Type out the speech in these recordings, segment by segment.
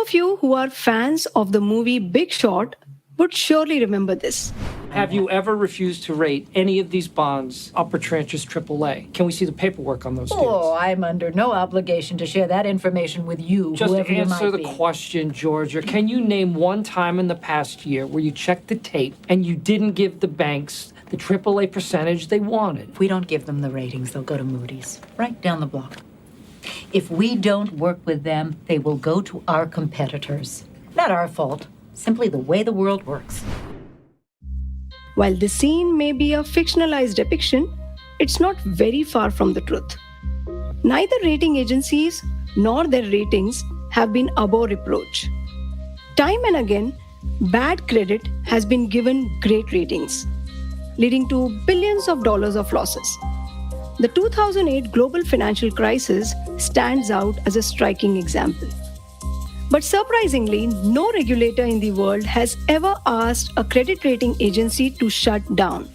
of you who are fans of the movie Big Short would surely remember this. Have you ever refused to rate any of these bonds upper tranches AAA? Can we see the paperwork on those deals? Oh, I'm under no obligation to share that information with you, Just whoever you answer might the be. question, Georgia. Can you name one time in the past year where you checked the tape and you didn't give the banks the AAA percentage they wanted? If we don't give them the ratings, they'll go to Moody's, right down the block. If we don't work with them, they will go to our competitors. Not our fault, simply the way the world works. While this scene may be a fictionalized depiction, it's not very far from the truth. Neither rating agencies nor their ratings have been above reproach. Time and again, bad credit has been given great ratings, leading to billions of dollars of losses. The 2008 global financial crisis stands out as a striking example. But surprisingly, no regulator in the world has ever asked a credit rating agency to shut down.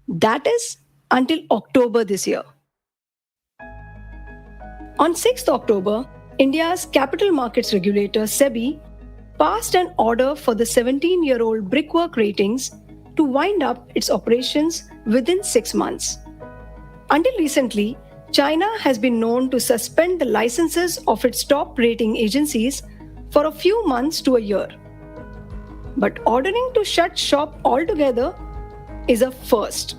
That is until October this year. On 6th October, India's capital markets regulator SEBI passed an order for the 17-year-old Brickwork Ratings to wind up its operations within 6 months. Until recently, China has been known to suspend the licenses of its top rating agencies for a few months to a year. But ordering to shut shop altogether is a first.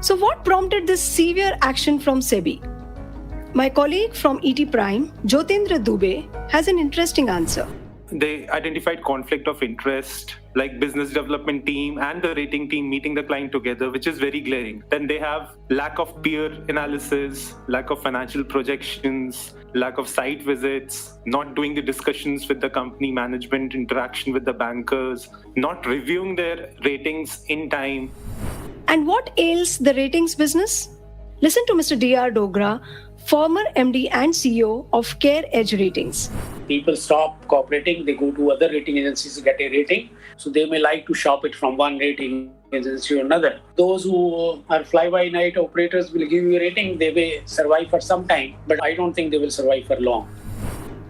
So what prompted this severe action from SEBI? My colleague from ET Prime, Jyotendra Dubey, has an interesting answer. They identified conflict of interest, like business development team and the rating team meeting the client together, which is very glaring. Then they have lack of peer analysis, lack of financial projections, lack of site visits, not doing the discussions with the company management, interaction with the bankers, not reviewing their ratings in time. And what ails the ratings business? Listen to Mr. D.R. Dogra, former MD and CEO of Care Edge Ratings. People stop cooperating, they go to other rating agencies to get a rating. So they may like to shop it from one rating agency to another. Those who are fly-by-night operators will give you a rating, they may survive for some time, but I don't think they will survive for long.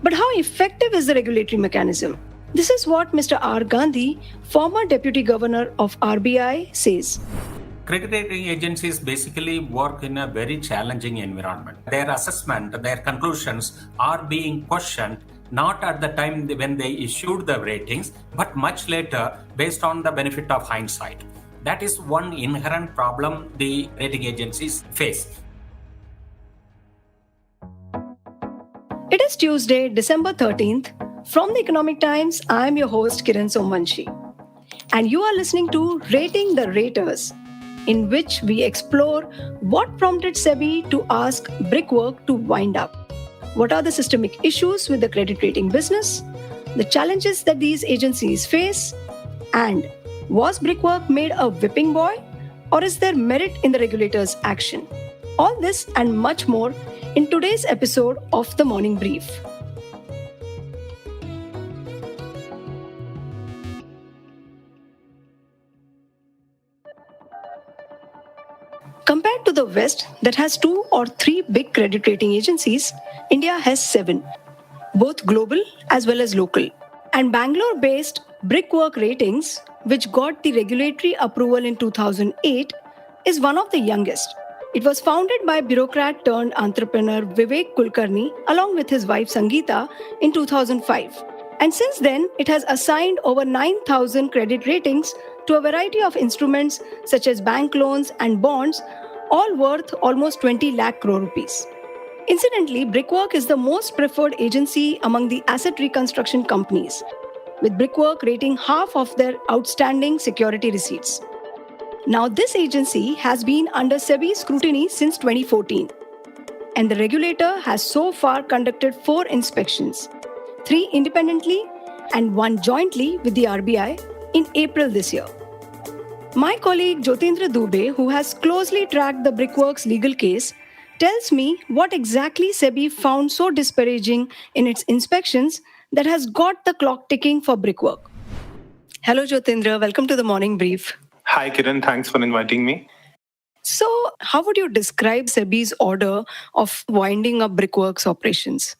But how effective is the regulatory mechanism? This is what Mr. R. Gandhi, former Deputy Governor of RBI, says. Credit rating agencies basically work in a very challenging environment. Their assessment, their conclusions are being questioned not at the time when they issued the ratings, but much later based on the benefit of hindsight. That is one inherent problem the rating agencies face. It is Tuesday, December 13th. From the Economic Times, I am your host, Kiran Somvanshi. And you are listening to Rating the Raters, in which we explore what prompted SEBI to ask Brickwork to wind up. What are the systemic issues with the credit rating business? The challenges that these agencies face? And was Brickwork made a whipping boy? Or is there merit in the regulator's action? All this and much more in today's episode of The Morning Brief. Compared to the West, that has 2 or 3 big credit rating agencies, India has 7, both global as well as local. And Bangalore-based Brickwork Ratings, which got the regulatory approval in 2008, is one of the youngest. It was founded by bureaucrat turned entrepreneur Vivek Kulkarni along with his wife Sangeeta in 2005. And since then, it has assigned over 9,000 credit ratings to a variety of instruments such as bank loans and bonds, all worth almost 20 lakh crore rupees. Incidentally, Brickwork is the most preferred agency among the asset reconstruction companies, with Brickwork rating half of their outstanding security receipts. Now, this agency has been under SEBI scrutiny since 2014, and the regulator has so far conducted 4 inspections, 3 independently and 1 jointly with the RBI in April this year. My colleague Jyotendra Dubey, who has closely tracked the Brickworks legal case, tells me what exactly SEBI found so disparaging in its inspections that has got the clock ticking for Brickwork. Hello Jyotendra, welcome to the Morning Brief. Hi Kiran, thanks for inviting me. So how would you describe SEBI's order of winding up Brickworks operations?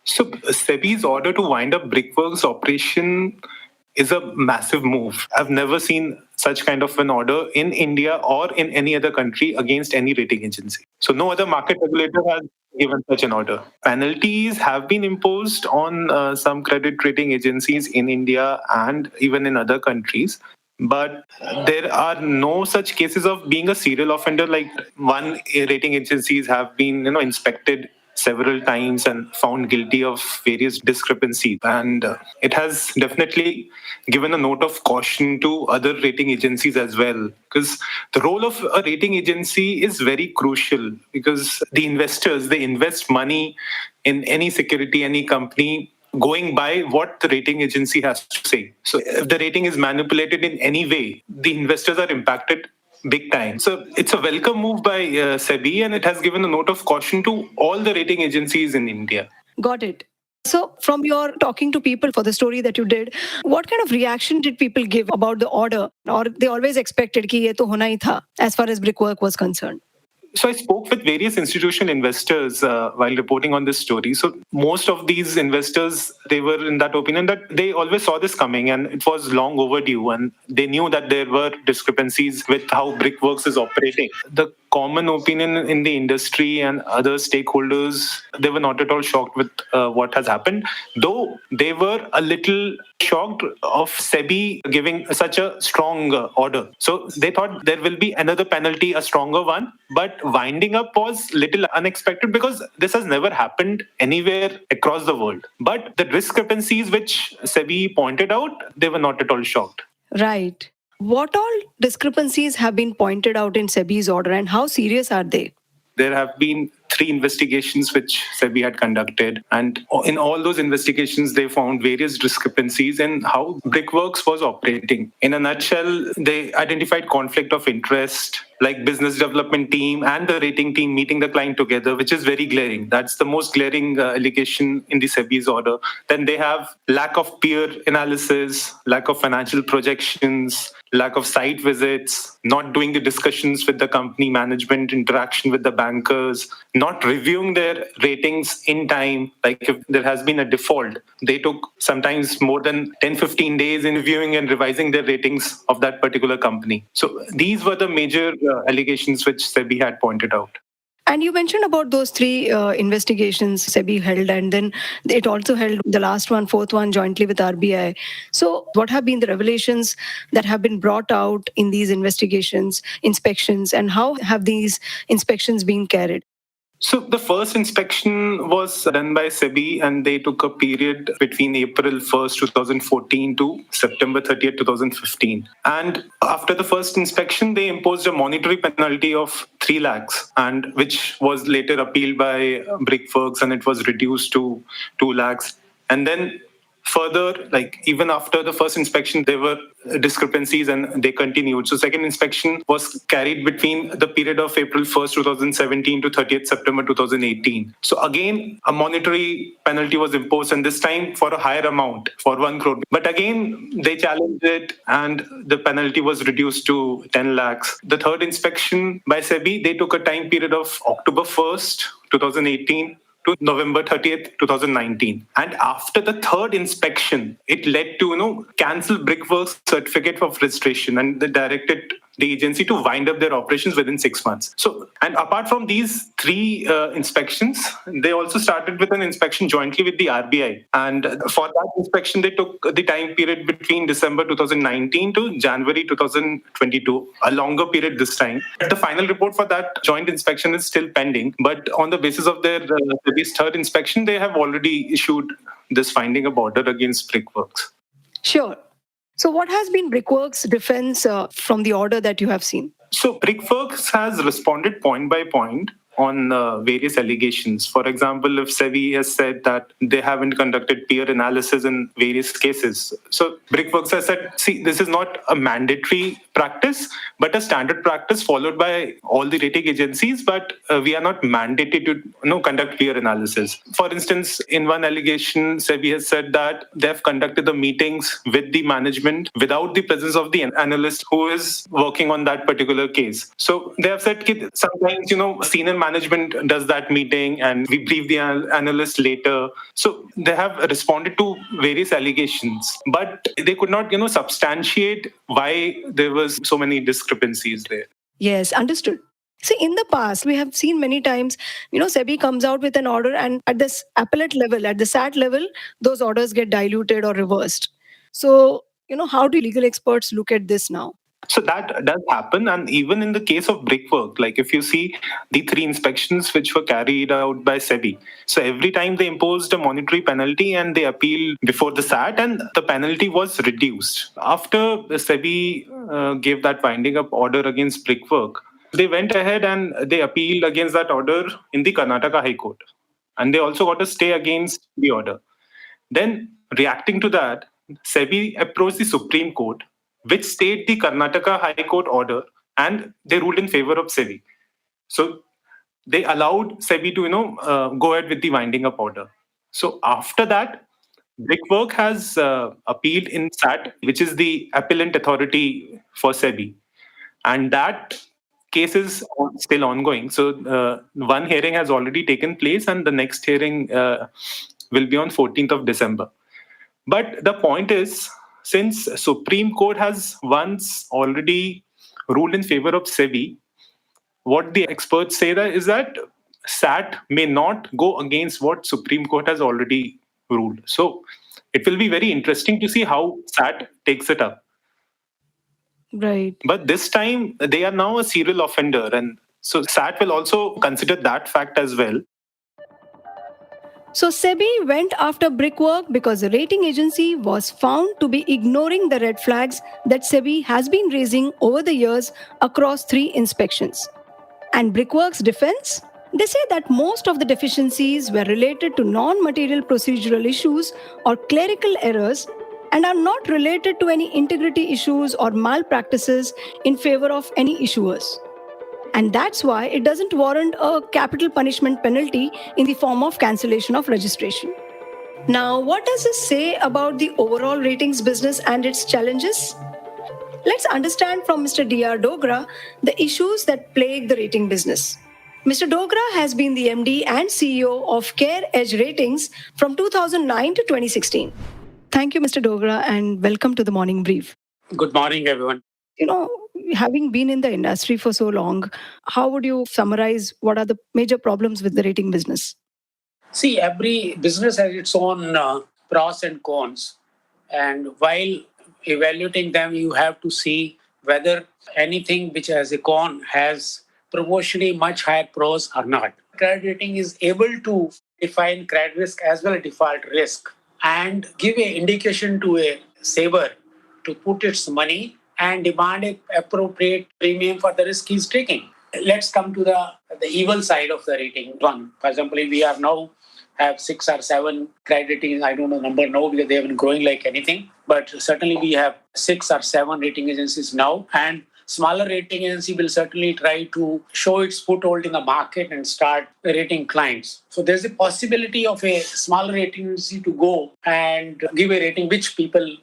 So SEBI's order to wind up Brickworks operation is a massive move. I've never seen such kind of an order in India or in any other country against any rating agency. So no other market regulator has given such an order. Penalties have been imposed on some credit rating agencies in India and even in other countries. But there are no such cases of being a serial offender. Like one rating agencies have been, inspected several times and found guilty of various discrepancies. And it has definitely given a note of caution to other rating agencies as well. Because the role of a rating agency is very crucial because the investors, they invest money in any security, any company, going by what the rating agency has to say. So if the rating is manipulated in any way, the investors are impacted big time. So it's a welcome move by SEBI, and it has given a note of caution to all the rating agencies in India. Got it. So from your talking to people for the story that you did, what kind of reaction did people give about the order? Or they always expected ki ye to hona hi tha, as far as Brickwork was concerned? So I spoke with various institutional investors while reporting on this story. So most of these investors, they were in that opinion that they always saw this coming and it was long overdue, and they knew that there were discrepancies with how Brickworks is operating. The common opinion in the industry and other stakeholders, they were not at all shocked with what has happened, though they were a little shocked of SEBI giving such a strong order. So they thought there will be another penalty, a stronger one, but winding up was little unexpected because this has never happened anywhere across the world. But the discrepancies which SEBI pointed out, they were not at all shocked. Right. What all discrepancies have been pointed out in SEBI's order and how serious are they? There have been 3 investigations which SEBI had conducted, and in all those investigations, they found various discrepancies in how Brickworks was operating. In a nutshell, they identified conflict of interest, like business development team and the rating team meeting the client together, which is very glaring. That's the most glaring allegation in the SEBI's order. Then they have lack of peer analysis, lack of financial projections, lack of site visits, not doing the discussions with the company management, interaction with the bankers, not reviewing their ratings in time. Like if there has been a default, they took sometimes more than 10-15 days in reviewing and revising their ratings of that particular company. So these were the major allegations which SEBI had pointed out. And you mentioned about those 3 investigations SEBI held, and then it also held the last one, 4th one, jointly with RBI. So what have been the revelations that have been brought out in these investigations, inspections, and how have these inspections been carried? So the first inspection was done by SEBI, and they took a period between April 1st, 2014 to September 30th, 2015. And after the first inspection, they imposed a monetary penalty of 3 lakhs, and which was later appealed by Brickworks, and it was reduced to 2 lakhs. And then further, like even after the first inspection, there were discrepancies and they continued. So second inspection was carried between the period of April 1st, 2017 to 30th September 2018. So again, a monetary penalty was imposed, and this time for a higher amount, for 1 crore. But again, they challenged it and the penalty was reduced to 10 lakhs. The third inspection by SEBI, they took a time period of October 1st, 2018 to November 30th, 2019. And after the third inspection, it led to, cancel Brickworks certificate of registration, and they directed the agency to wind up their operations within 6 months. So, and apart from these 3 inspections, they also started with an inspection jointly with the RBI. And for that inspection, they took the time period between December 2019 to January 2022, a longer period this time. The final report for that joint inspection is still pending, but on the basis of their SEBI's third inspection, they have already issued this finding of order against Brickworks. Sure. So what has been Brickworks' defense from the order that you have seen? So Brickworks has responded point by point, on various allegations. For example, if SEBI has said that they haven't conducted peer analysis in various cases. So Brickworks has said, see, this is not a mandatory practice, but a standard practice followed by all the rating agencies, but we are not mandated to conduct peer analysis. For instance, in one allegation, SEBI has said that they have conducted the meetings with the management without the presence of the analyst who is working on that particular case. So they have said sometimes, senior management does that meeting and we brief the analyst later. So they have responded to various allegations, but they could not, substantiate why there was so many discrepancies there. Yes, understood. See, in the past, we have seen many times, SEBI comes out with an order and at this appellate level, at the SAT level, those orders get diluted or reversed. So, how do legal experts look at this now? So that does happen. And even in the case of Brickwork, like if you see the 3 inspections which were carried out by SEBI, so every time they imposed a monetary penalty and they appealed before the SAT and the penalty was reduced. After SEBI gave that winding up order against Brickwork, they went ahead and they appealed against that order in the Karnataka High Court. And they also got a stay against the order. Then reacting to that, SEBI approached the Supreme Court, which stayed the Karnataka High Court order, and they ruled in favor of SEBI. So they allowed SEBI to, go ahead with the winding up order. So after that, Brickwork has appealed in SAT, which is the appellant authority for SEBI. And that case is still ongoing. So one hearing has already taken place and the next hearing will be on 14th of December. But the point is, since Supreme Court has once already ruled in favor of SEBI, what the experts say is that SAT may not go against what Supreme Court has already ruled. So it will be very interesting to see how SAT takes it up. Right. But this time, they are now a serial offender. And so SAT will also consider that fact as well. So SEBI went after Brickwork because the rating agency was found to be ignoring the red flags that SEBI has been raising over the years across 3 inspections. And Brickwork's defense? They say that most of the deficiencies were related to non-material procedural issues or clerical errors and are not related to any integrity issues or malpractices in favor of any issuers. And that's why it doesn't warrant a capital punishment penalty in the form of cancellation of registration. Now, what does this say about the overall ratings business and its challenges? Let's understand from Mr. D.R. Dogra the issues that plague the rating business. Mr. Dogra has been the MD and CEO of CareEdge Ratings from 2009 to 2016. Thank you, Mr. Dogra, and welcome to the Morning Brief. Good morning, everyone. Having been in the industry for so long, how would you summarize what are the major problems with the rating business? See, every business has its own pros and cons. And while evaluating them, you have to see whether anything which has a con has proportionally much higher pros or not. Credit rating is able to define credit risk as well as default risk and give an indication to a saver to put its money and demand an appropriate premium for the risk he's taking. Let's come to the evil side of the rating one. For example, we are now have 6 or 7 credit ratings. I don't know the number now because they have been growing like anything. But certainly we have 6 or 7 rating agencies now. And smaller rating agency will certainly try to show its foothold in the market and start rating clients. So there's a possibility of a smaller rating agency to go and give a rating which people,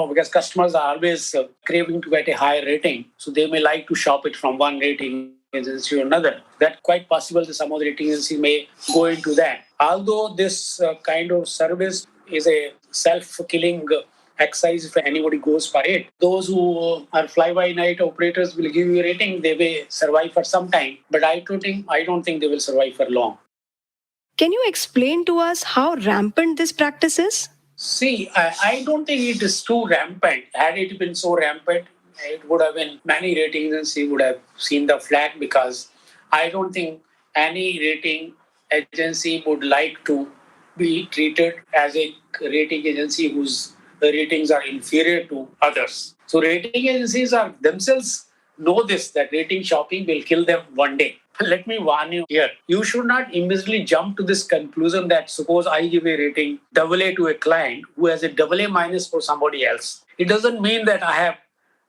because customers are always craving to get a higher rating. So they may like to shop it from one rating agency or another. That's quite possible that some of the rating agency may go into that. Although this kind of service is a self-killing exercise if anybody goes for it. Those who are fly-by-night operators will give you a rating. They may survive for some time, but I don't think they will survive for long. Can you explain to us how rampant this practice is? See, I don't think it is too rampant. Had it been so rampant, it would have been many rating agencies would have seen the flag, because I don't think any rating agency would like to be treated as a rating agency whose ratings are inferior to others. So rating agencies are themselves know this, that rating shopping will kill them one day. let me warn you here. You should not immediately jump to this conclusion that suppose I give a rating AA to a client who has a AA minus for somebody else. It doesn't mean that I have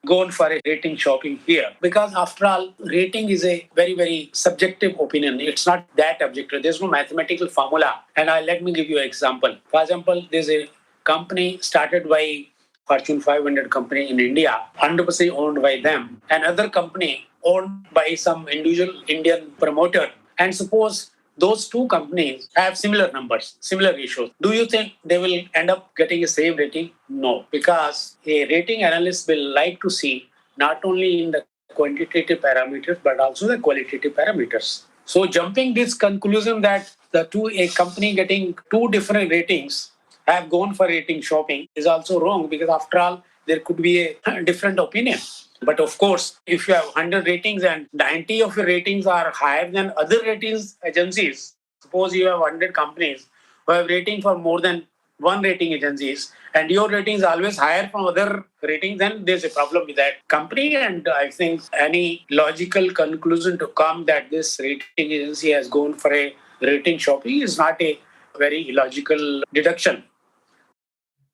gone for a rating shopping here, because after all, rating is a very, very subjective opinion. It's not that objective. There's no mathematical formula. And let me give you an example. For example, there's a company started by Fortune 500 company in India, 100% owned by them. Another company owned by some individual Indian promoter. And suppose those two companies have similar numbers, similar ratios. Do you think they will end up getting a same rating? No, because a rating analyst will like to see not only in the quantitative parameters, but also the qualitative parameters. So jumping this conclusion that a company getting two different ratings have gone for rating shopping is also wrong, because after all, there could be a different opinion. But of course, if you have 100 ratings and 90 of your ratings are higher than other ratings agencies, suppose you have 100 companies who have rating for more than one rating agencies, and your rating is always higher from other ratings, then there's a problem with that company. And I think any logical conclusion to come that this rating agency has gone for a rating shopping is not a very logical deduction.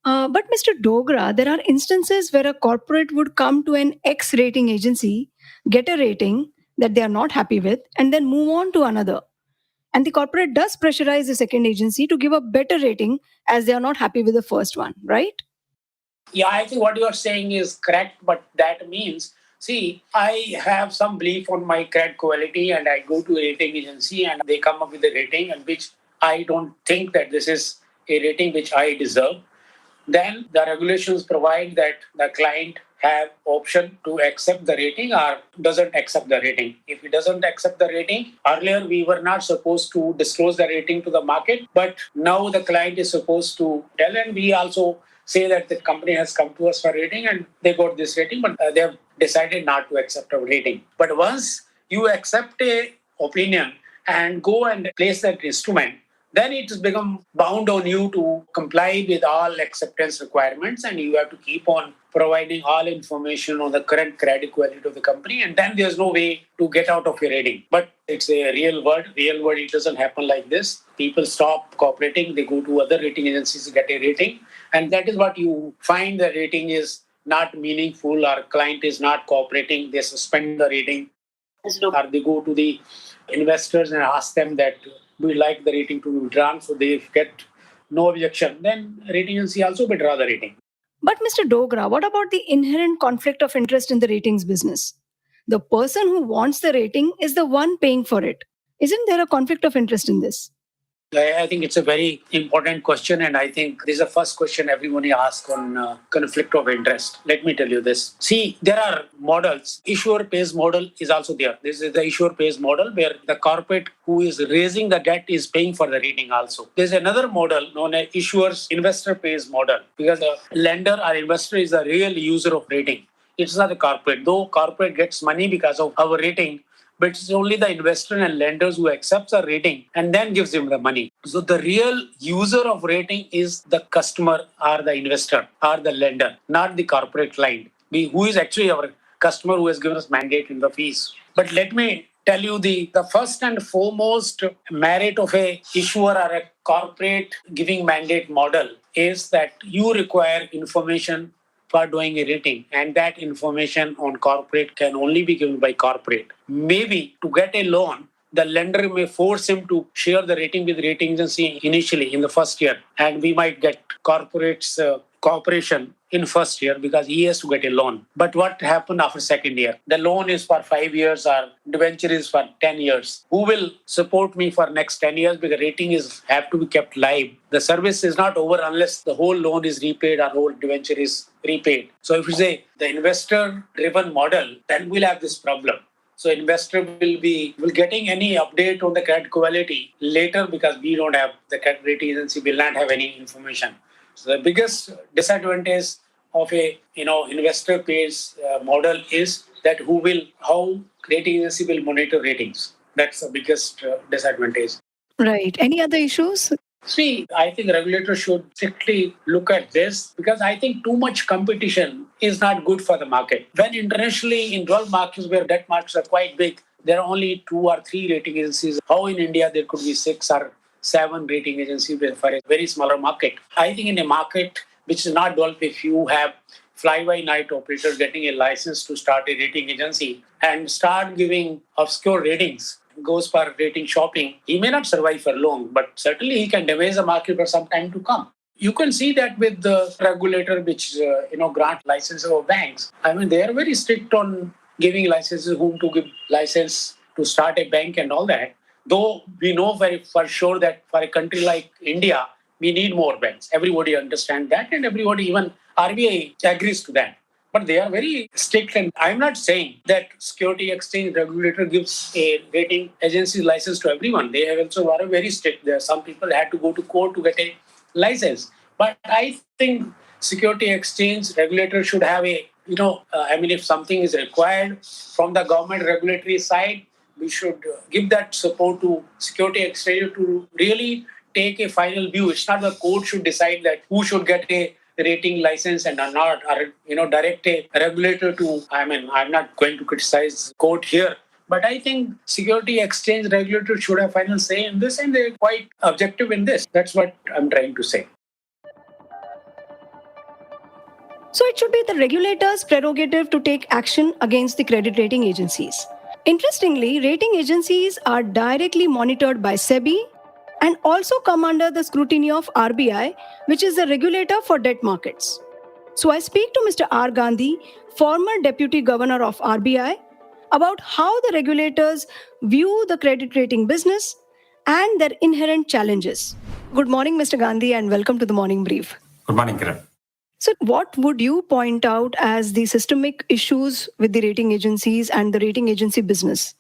But Mr. Dogra, there are instances where a corporate would come to an X rating agency, get a rating that they are not happy with, and then move on to another. And the corporate does pressurize the second agency to give a better rating as they are not happy with the first one, right? Yeah, I think what you are saying is correct, but that means, see, I have some belief on my credit quality and I go to a rating agency and they come up with a rating and which I don't think that this is a rating which I deserve. Then the regulations provide that the client have option to accept the rating or doesn't accept the rating. If he doesn't accept the rating, earlier we were not supposed to disclose the rating to the market, but now the client is supposed to tell, and we also say that the company has come to us for rating and they got this rating, but they have decided not to accept a rating. But once you accept a opinion and go and place that instrument, then it has become bound on you to comply with all acceptance requirements, and you have to keep on providing all information on the current credit quality of the company, and then there's no way to get out of your rating. But it's a real world, it doesn't happen like this. People stop cooperating, they go to other rating agencies to get a rating, and that is what you find. The rating is not meaningful, or client is not cooperating, they suspend the rating, or they go to the investors and ask them that we like the rating to be withdrawn, so they get no objection. Then rating agency also withdraw the rating. But Mr. Dogra, what about the inherent conflict of interest in the ratings business? The person who wants the rating is the one paying for it. Isn't there a conflict of interest in this? I think it's a very important question, and I think this is the first question everybody asks on conflict of interest. Let me tell you this. See, there are models. Issuer pays model is also there. This is the issuer pays model where the corporate who is raising the debt is paying for the rating also. There's another model known as issuer's investor pays model, because the lender or investor is the real user of rating. It's not the corporate. Though corporate gets money because of our rating, but it's only the investor and lenders who accepts a rating and then gives him the money. So the real user of rating is the customer or the investor or the lender, not the corporate client, who is actually our customer who has given us mandate in the fees. But let me tell you the first and foremost merit of a issuer or a corporate giving mandate model is that you require information for doing a rating, and that information on corporate can only be given by corporate. Maybe to get a loan, the lender may force him to share the rating with the rating agency initially in the first year, and we might get corporate's cooperation in first year because he has to get a loan. But what happened after second year? The loan is for 5 years or debenture is for 10 years. Who will support me for next 10 years? Because rating have to be kept live. The service is not over unless the whole loan is repaid or whole debenture is repaid. So if you say the investor-driven model, then we'll have this problem. So investor will getting any update on the credit quality later because we don't have, the credit rating agency will not have any information. So the biggest disadvantage of a investor pays model is that how rating agency will monitor ratings. That's the biggest disadvantage. Right. Any other issues? See, I think regulators should strictly look at this because I think too much competition is not good for the market. When internationally in developed markets where debt markets are quite big, there are only 2 or 3 rating agencies. How in India there could be 6 or 7 rating agencies for a very smaller market? I think in a market which is not developed, if you have fly-by-night operators getting a license to start a rating agency and start giving obscure ratings, goes for rating shopping, he may not survive for long, but certainly he can damage the market for some time to come. You can see that with the regulator which grant licenses of banks. I mean, they are very strict on giving licenses, whom to give license to start a bank and all that. Though we know for sure that for a country like India, we need more banks. Everybody understands that, and everybody, even RBI, agrees to that. But they are very strict, and I'm not saying that Security Exchange Regulator gives a rating agency license to everyone. They have also are very strict. There are some people had to go to court to get a license. But I think Security Exchange Regulator should have if something is required from the government regulatory side, we should give that support to Security Exchange to really take a final view. It's not the court should decide that who should get a rating license and not, or direct a regulator to. I'm not going to criticize court here, but I think Security Exchange Regulator should have final say in this, and they're quite objective in this. That's what I'm trying to say. So it should be the regulator's prerogative to take action against the credit rating agencies. Interestingly, rating agencies are directly monitored by SEBI and also come under the scrutiny of RBI, which is the regulator for debt markets. So I speak to Mr. R. Gandhi, former Deputy Governor of RBI, about how the regulators view the credit rating business and their inherent challenges. Good morning, Mr. Gandhi, and welcome to the Morning Brief. Good morning, Kiran. So what would you point out as the systemic issues with the rating agencies and the rating agency business?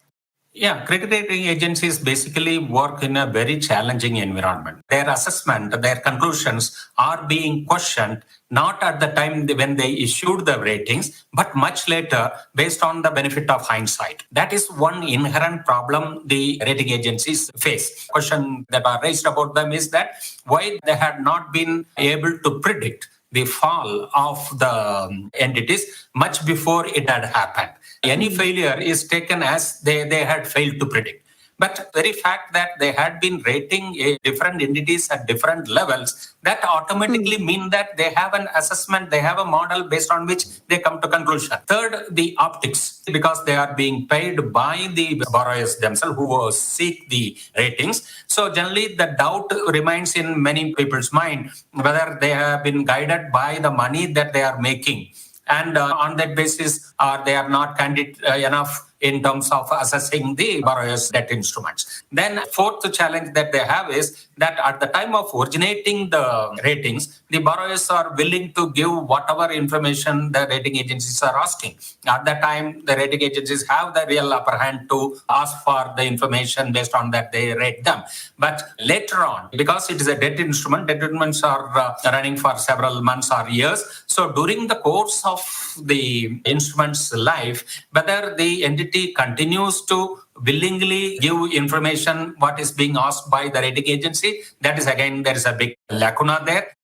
Yeah, credit rating agencies basically work in a very challenging environment. Their assessment, their conclusions are being questioned not at the time when they issued the ratings, but much later based on the benefit of hindsight. That is one inherent problem the rating agencies face. Question that are raised about them is that why they had not been able to predict the fall of the entities much before it had happened. Any failure is taken as they had failed to predict. But the very fact that they had been rating different entities at different levels, that automatically mean that they have an assessment, they have a model based on which they come to conclusion. Third, the optics, because they are being paid by the borrowers themselves who seek the ratings. So generally the doubt remains in many people's mind whether they have been guided by the money that they are making. And on that basis, they are not candid enough in terms of assessing the borrower's debt instruments. Then fourth challenge that they have is that at the time of originating the ratings, the borrowers are willing to give whatever information the rating agencies are asking. At that time, the rating agencies have the real upper hand to ask for the information based on that they rate them. But later on, because it is a debt instrument, debt instruments are running for several months or years. So during the course of the instrument's life, whether the entity continues to willingly give information what is being asked by the rating agency, that is again, there is a big lacuna there.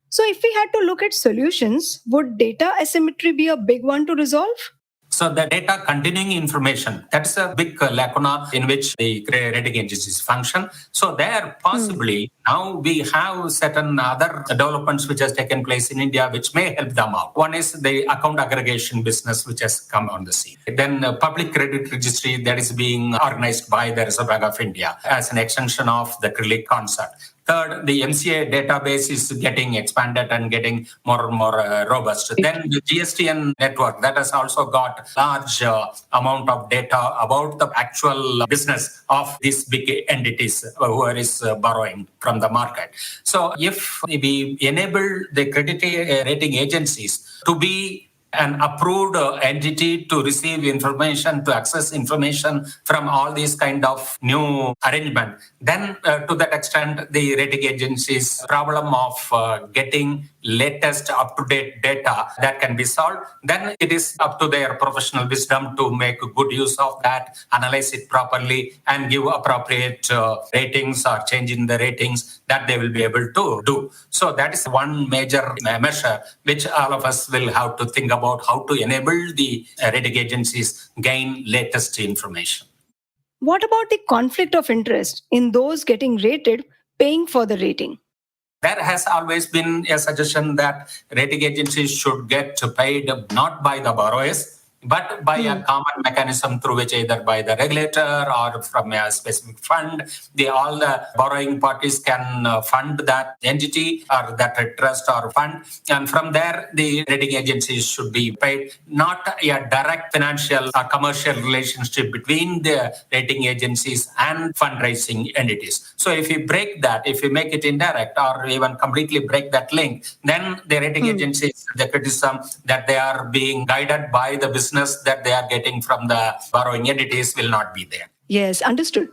So if we had to look at solutions, would data asymmetry be a big one to resolve? So the data continuing information, that's a big lacuna in which the rating agencies function. So there possibly now we have certain other developments which has taken place in India which may help them out. One is the account aggregation business which has come on the scene. Then public credit registry that is being organized by the Reserve Bank of India as an extension of the CRILIC concept. Third, the MCA database is getting expanded and getting more and more robust. Then the GSTN network that has also got large amount of data about the actual business of these big entities who are borrowing from the market. So if we enable the credit rating agencies to be an approved entity to receive information, to access information from all these kind of new arrangement, then to that extent, the rating agencies' problem of getting latest up-to-date data that can be solved, then it is up to their professional wisdom to make good use of that, analyze it properly, and give appropriate ratings or change in the ratings that they will be able to do. So that is one major measure which all of us will have to think about how to enable the rating agencies gain latest information. What about the conflict of interest in those getting rated paying for the rating? There has always been a suggestion that rating agencies should get paid not by the borrowers, but by a common mechanism through which either by the regulator or from a specific fund, all the borrowing parties can fund that entity or that trust or fund. And from there, the rating agencies should be paid, not a direct financial or commercial relationship between the rating agencies and fundraising entities. So if you break that, if you make it indirect or even completely break that link, then the rating agencies, the criticism that they are being guided by the business that they are getting from the borrowing entities will not be there. Yes, understood.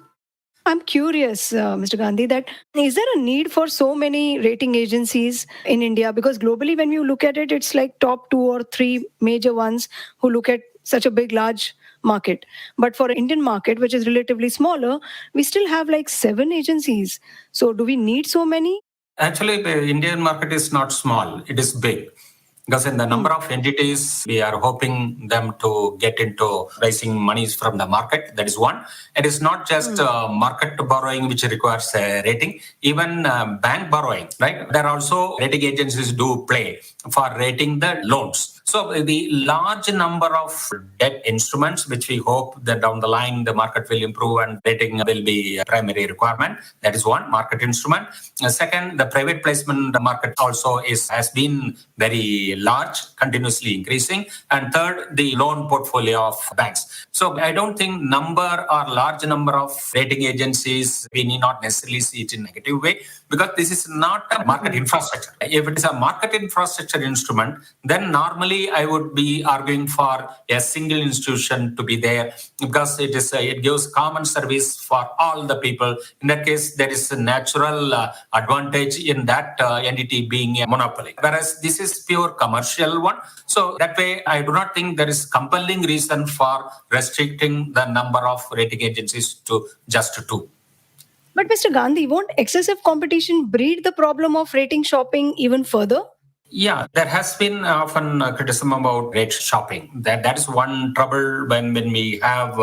I'm curious, Mr. Gandhi, that is there a need for so many rating agencies in India? Because globally, when you look at it, it's like top 2 or 3 major ones who look at such a big, large market. But for Indian market, which is relatively smaller, we still have like 7 agencies. So do we need so many? Actually, the Indian market is not small, it is big. Because in the number of entities, we are hoping them to get into raising monies from the market. That is one. It is not just market borrowing which requires a rating. Even bank borrowing, right? There are also rating agencies do play for rating the loans. So the large number of debt instruments, which we hope that down the line the market will improve and rating will be a primary requirement. That is one market instrument. Second, the private placement market also has been very large, continuously increasing. And third, the loan portfolio of banks. So I don't think large number of rating agencies, we need not necessarily see it in a negative way, because this is not a market infrastructure. If it is a market infrastructure instrument, then normally I would be arguing for a single institution to be there, because it gives common service for all the people. In that case, there is a natural advantage in that entity being a monopoly. Whereas this is pure commercial one. So that way, I do not think there is compelling reason for restricting the number of rating agencies to just 2. But Mr. Gandhi, won't excessive competition breed the problem of rating shopping even further? Yeah, there has been often criticism about rate shopping. That is one trouble when we have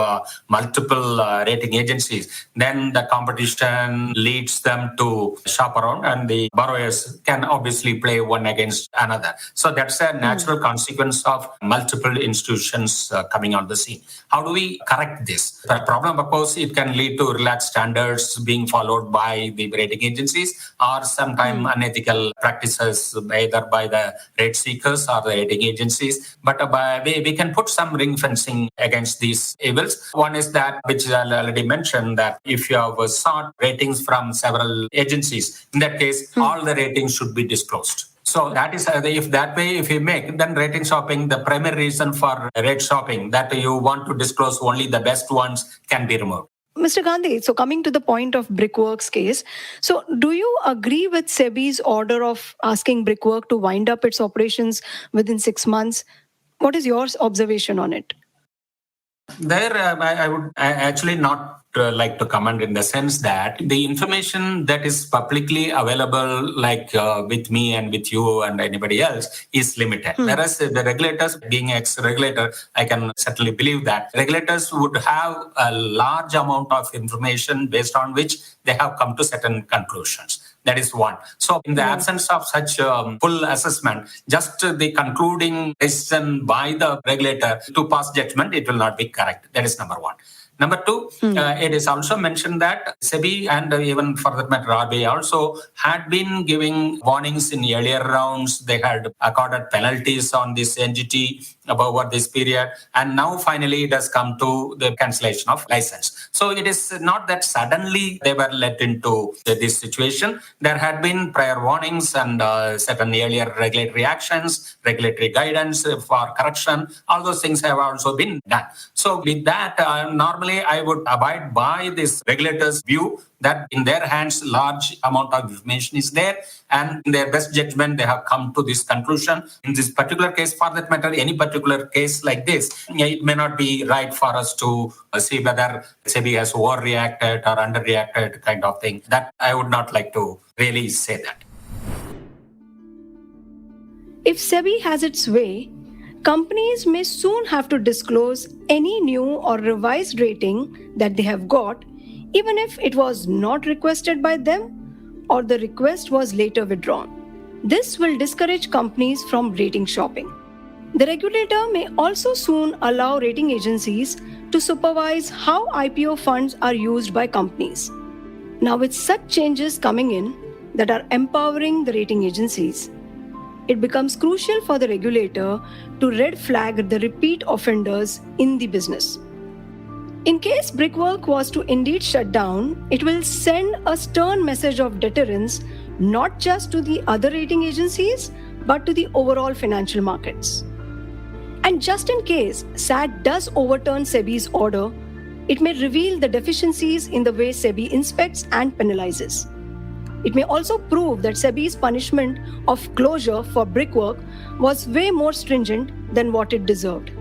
multiple rating agencies. Then the competition leads them to shop around, and the borrowers can obviously play one against another. So that's a natural consequence of multiple institutions coming on the scene. How do we correct this? The problem, of course, it can lead to relaxed standards being followed by the rating agencies, or sometimes unethical practices either by the rate seekers or the rating agencies. But we can put some ring fencing against these evils. One is that, which I already mentioned, that if you have sought ratings from several agencies, in that case, all the ratings should be disclosed. So that is, if you make, then rating shopping, the primary reason for rate shopping, that you want to disclose only the best ones, can be removed. Mr. Gandhi, so coming to the point of Brickworks case, so do you agree with SEBI's order of asking Brickwork to wind up its operations within 6 months? What is your observation on it? There, I would actually not like to comment, in the sense that the information that is publicly available, like with me and with you and anybody else, is limited. Whereas the regulators, being ex-regulator, I can certainly believe that regulators would have a large amount of information based on which they have come to certain conclusions. That is one. So in the absence of such full assessment, just the concluding decision by the regulator to pass judgment, it will not be correct. That is number one. Number two, it is also mentioned that SEBI and even for that matter RBI also had been giving warnings in earlier rounds. They had accorded penalties on this entity over this period. And now finally it has come to the cancellation of license. So it is not that suddenly they were led into this situation. There had been prior warnings and certain earlier regulatory actions, regulatory guidance for correction. All those things have also been done. So with that, normally I would abide by this regulator's view that in their hands large amount of information is there, and in their best judgment they have come to this conclusion. In this particular case, for that matter, any particular case like this, it may not be right for us to see whether SEBI has overreacted or underreacted kind of thing. That I would not like to really say that. If SEBI has its way, companies may soon have to disclose any new or revised rating that they have got, even if it was not requested by them or the request was later withdrawn. This will discourage companies from rating shopping. The regulator may also soon allow rating agencies to supervise how IPO funds are used by companies. Now, with such changes coming in that are empowering the rating agencies, it becomes crucial for the regulator to red flag the repeat offenders in the business. In case Brickwork was to indeed shut down, it will send a stern message of deterrence not just to the other rating agencies, but to the overall financial markets. And just in case SAT does overturn SEBI's order, it may reveal the deficiencies in the way SEBI inspects and penalizes. It may also prove that SEBI's punishment of closure for Brickwork was way more stringent than what it deserved.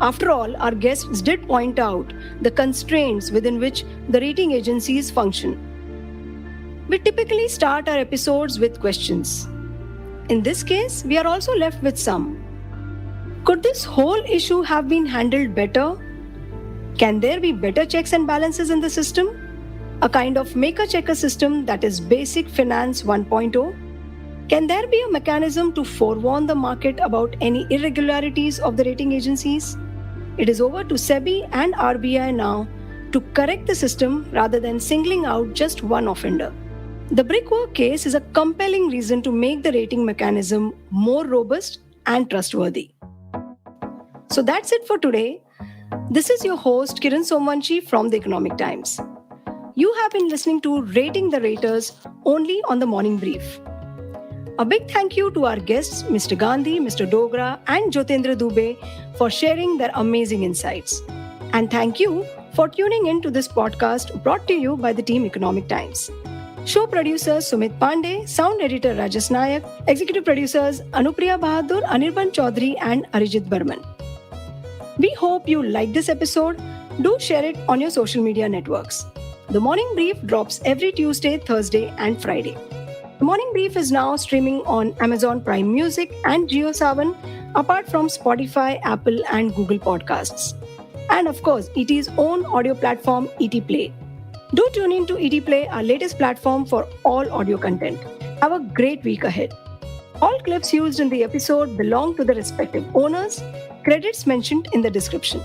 After all, our guests did point out the constraints within which the rating agencies function. We typically start our episodes with questions. In this case, we are also left with some. Could this whole issue have been handled better? Can there be better checks and balances in the system? A kind of maker-checker system that is basic finance 1.0? Can there be a mechanism to forewarn the market about any irregularities of the rating agencies? It is over to SEBI and RBI now to correct the system rather than singling out just one offender. The Brickwork case is a compelling reason to make the rating mechanism more robust and trustworthy. So that's it for today. This is your host Kiran Somvanshi from The Economic Times. You have been listening to Rating the Raters only on the Morning Brief. A big thank you to our guests, Mr. Gandhi, Mr. Dogra, and Jyotendra Dubey for sharing their amazing insights. And thank you for tuning in to this podcast brought to you by the team Economic Times. Show producers Sumit Pandey, sound editor Rajas Nayak, executive producers Anupriya Bahadur, Anirban Chaudhary, and Arijit Burman. We hope you like this episode. Do share it on your social media networks. The Morning Brief drops every Tuesday, Thursday, and Friday. The Morning Brief is now streaming on Amazon Prime Music and JioSaavn, apart from Spotify, Apple, and Google Podcasts. And of course, ET's own audio platform, ET Play. Do tune in to ET Play, our latest platform for all audio content. Have a great week ahead. All clips used in the episode belong to the respective owners. Credits mentioned in the description.